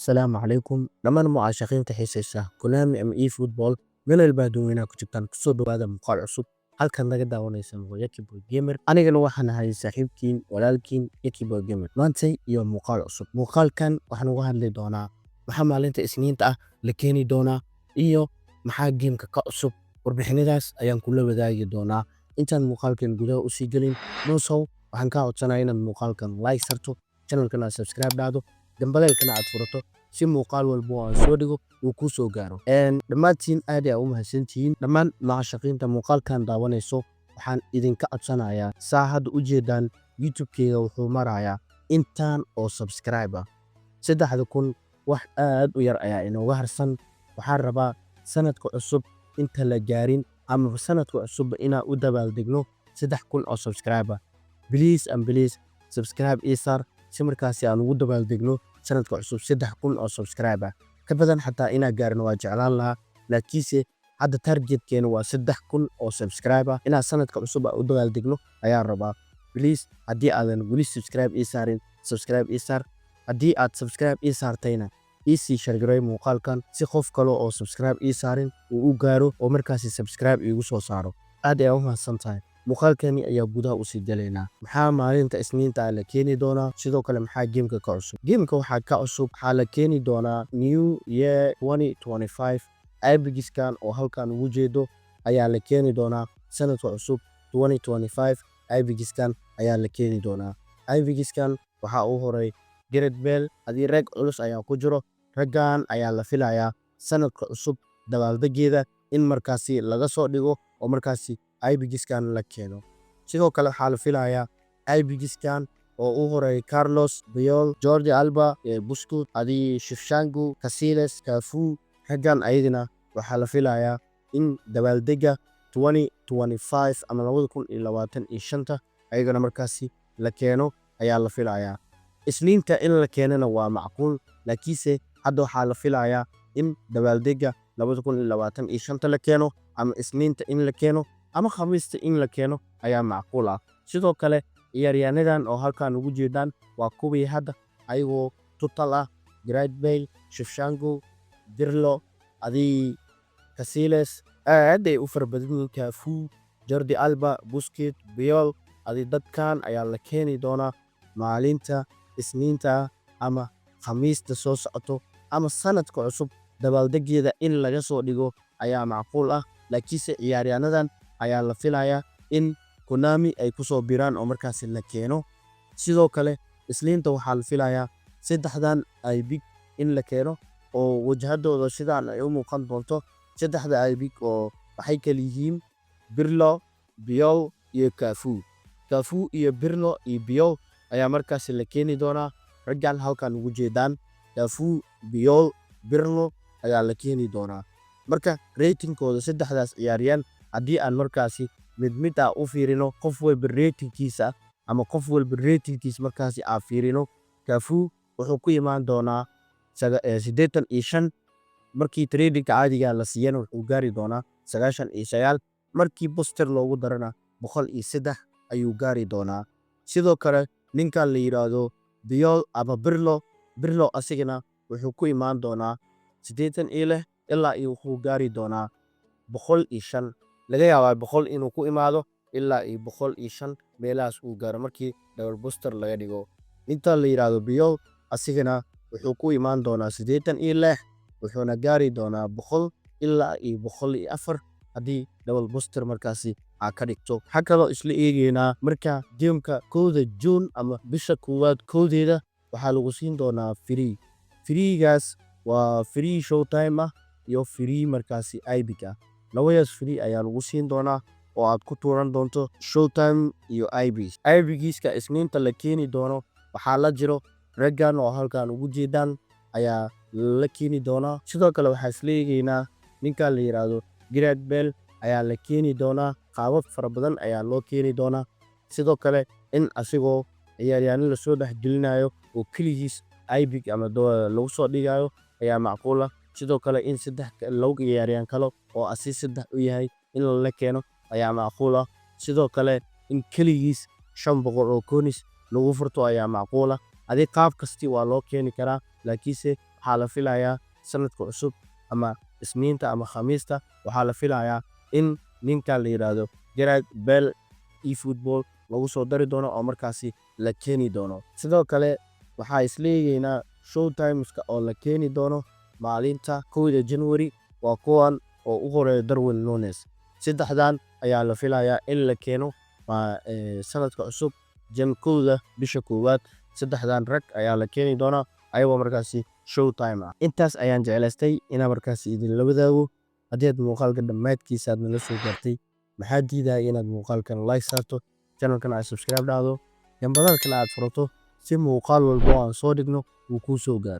Assalaamu calaykum dhammaan mucaashaqiinta xiisaysa Konami ama eFootball meel walba adduunka ku jirtaan kusoo dhawaada muuqaal cusub halkan naga daawanaysan waa Yaki Gamer anigana waxaan ahay saaxiibkiin walaalkiin Yaki Gamer maanta iyo muuqaal cusub muuqaalkan waxaan uga hadli doonaa maxaa maalinta Isniinta ah la keeni doonaa iyo maxaa gameka ka cusub warbixinadaas ayaan kula wadaagi doonaa intaan muuqaalkan gudaha u sii gelin noosow waxaan ka codsanayaa inaad muuqaalkan like sarto channelkana subscribe dhacdo dambalelkana aad furato si muuqaal walba oo aan soo dhigo uu ku soo gaaro dhammaantiin aad ay u mahadsantihiin dhammaan mucaashaqiinta muuqaalkan daawanayso waxaan idinka codsanayaa saa hadda u jeedaan YouTube-keega wuxuu marayaa intaan oo subscribe ah 3,000 wax aad u yar ayaa inooga harsan waxaan rabaa sanadka cusub inta la gaarin ama sanadka cusub inaan u dabaaldegno 3,000 oo subscribe please subscribe isar si markaasi aan ugu dabaaldegno sanadka cusub 3,000 oo subscribe ka badan xataa inaan gaarno waa jeclaan lahaa laakiinse hadda targetkeena waa 3,000 oo subscribe inaan sanadka cusub u dabaaldegno ayaan rabaa please haddii aadan weli subscribe isarin subscribe isar haddii aad subscribe isartayna isi shargaray muuqaalkan si qof kale oo subscribe isarin uu u gaaro oo markaasi subscribe igu soo saaro aad ay u mahadsantahay muuqaalkani ayaa gudaha u sii galaynaa maxaa maalinta Isniinta la keeni doonaa sidoo kale maxaa gameka ka cusub gameka waxaa ka cusub waxaa la keeni doonaa new year 2025 abigiskan oo halkan ugu jeedo ayaa la keeni doonaa sanadka cusub 2025 abigiskan ayaa la keeni doonaa abigiskan waxaa uu horay Gareth Bale adii rag culus ayaa ku jiro raggan ayaa la filayaa sanadka cusub dabaaldegeeda in markaasi laga soo dhigo oo markaasi abigiskan la keeno sidoo kale waxaa la filayaa abigiskan oo uu horay Carlos Bale Jordi Alba Busquets adii Shevchenko Casillas Cafu raggan ayadina waxaa la filayaa in dabaaldega 2025 ama 2025 ayagana markaasi la keeno ayaa la filayaa Isniinta in la keenana waa macquul laakiinse hadda waxaa la filayaa in dabaaldega 2025 la keeno ama Isniinta in la keeno ama Khamiista in la keeno ayaa macquul ah sidoo kale ciyaaryahannadan oo halkan ugu jeedaan waa kuwii hadda ayagoo total ah Gareth Bale Shevchenko Pirlo adii Casillas aad ay u farbadin Cafu Jordi Alba Busquets Bale adii dadkan ayaa la keeni doonaa maalinta Isniinta ama Khamiista soo socoto ama sanadka cusub dabaaldegeeda in laga soo dhigo ayaa macquul ah laakiinse ciyaaryahannadan ayaa la filayaa in Konami ay ku soo biraan oo markaasi la keeno sidoo kale Isniinta waxaa la filayaa saddexdan ay big in la keeno oo wajahadooda sidaan ay u muuqan doonto saddexda ay big oo waxay kala yihiin Pirlo Bale iyo Cafu iyo Pirlo iyo Bale ayaa markaasi la keeni doonaa raggan halkan ugu jeedaan Cafu Bale Pirlo ayaa la keeni doonaa marka ratingkooda saddexdaas ciyaariyaan haddii aan markaasi mid ah u fiirino qof walba ratingkiisa ama qof walba ratingkiisa markaasi aan fiirino Cafu wuxuu ku imaan doonaa 85 markii trading caadiga la siiyana wuxuu gaari doonaa 99 markii booster loogu darana 103 ayuu gaari doonaa sidoo kale ninkan la yiraahdo Bale ama Pirlo asigana wuxuu ku imaan doonaa 86 ilaa wuxuu gaari doonaa 105 laga yaabaa 100 inuu ku imaado ilaa 105 meelahaas uu gaaro markii double booster laga dhigo inta la yiraahdo Bale asigana wuxuu ku imaan doonaa 86 wuxuuna gaari doonaa 100 ilaa 104 haddii double booster markaasi ka dhigto waxa kaloo isla eegaynaa marka gameka 1 June ama bisha koowaad koodeeda waxaa lagu siin doonaa freegaas waa free Showtime ah iyo free markaasi ibig ah labadaas free ayaa lagu siin doonaa oo aad ku tuuran doonto Showtime iyo ibigiska Isniinta la keeni doono waxaa la jiro raggan oo halkan ugu jeedaan ayaa la keeni doonaa sidoo kale waxaa isla eegaynaa ninkan la yiraahdo Gareth Bale ayaa la keeni doonaa qaabab fara badan ayaa loo keeni doonaa sidoo kale in asigoo ciyaaryahanno la soo dhexgelinayo oo keligiis ibig ama lagu soo dhigayo ayaa macquul ah sidoo kale in saddex loo ciyaaryahan kale oo asi saddex u yahay in la keeno ayaa macquul ah sidoo kale in keligiis 500 oo koonis lagu furto ayaa macquul ah adii qaab kasti waa loo keeni karaa laakiinse waxaa la filayaa sanadka cusub ama Isniinta ama Khamiista waxaa la filayaa in ninka la yiraahdo Gareth Bale eFootball lagu soo dari doono oo markaasi la keeni doono. Sidoo kale waxaa isleeyaynaa Showtime oo la keeni doono maalinta 1 January waa kuwan oo u horeeya Darwin Nunes. Saddexdan ayaa la filayaa in la keeno sanadka cusub Jan 1 bisha 1. Saddexdan rag ayaa la keeni doona ayagoo markaasi Showtime ah. Intaas ayaan jeclaystay inaan markaasi idinla wadaago. Haddii aad muuqaalka dhammaadkiisa aad nala soo gaartay maxaa diidaya inaad muuqaalkan like saarto, channelkan aad subscribe dhahdo, gambalaalkana aad furato si muuqaal walba oo aan soo dhigno uu kuu soo gaaro.